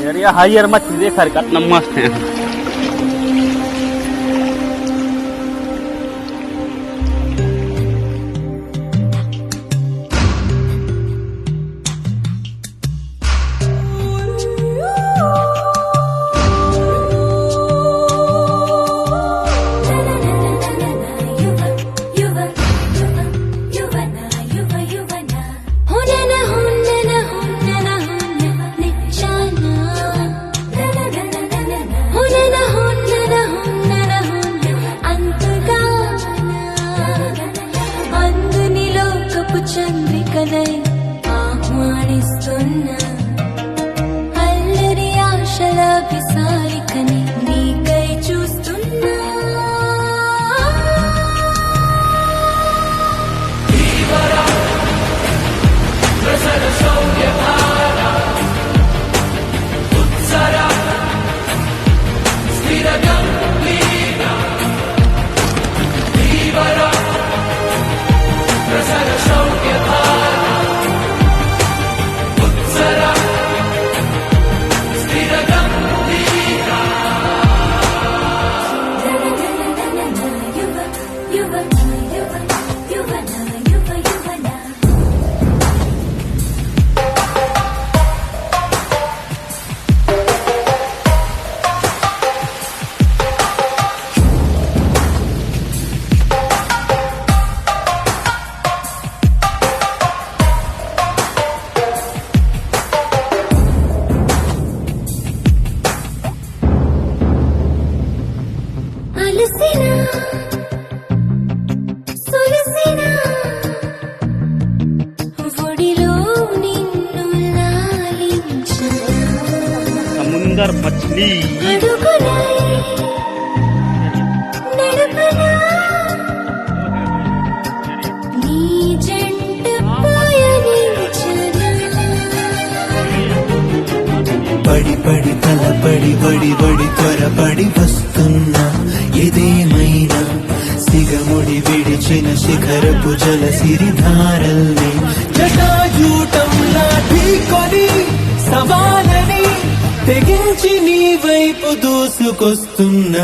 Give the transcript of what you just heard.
Area higher मछली देख रहा कितना मस्त है। చంద్రికనై ఆహ్వానిస్తున్నా అల్లరి ఆశల విసారికని నీకై చూస్తున్నా समुंदर मछली పడి పడి తలపడి వడి వడి త్వరపడి వస్తున్నా ఏదేమైనా సిగముడి విడిచిన శిఖరపు జల సిరిధారల్ని జటాజూటంలా ఢీకొని సవాలని తెగించి నీ వైపు దూసుకొస్తున్నా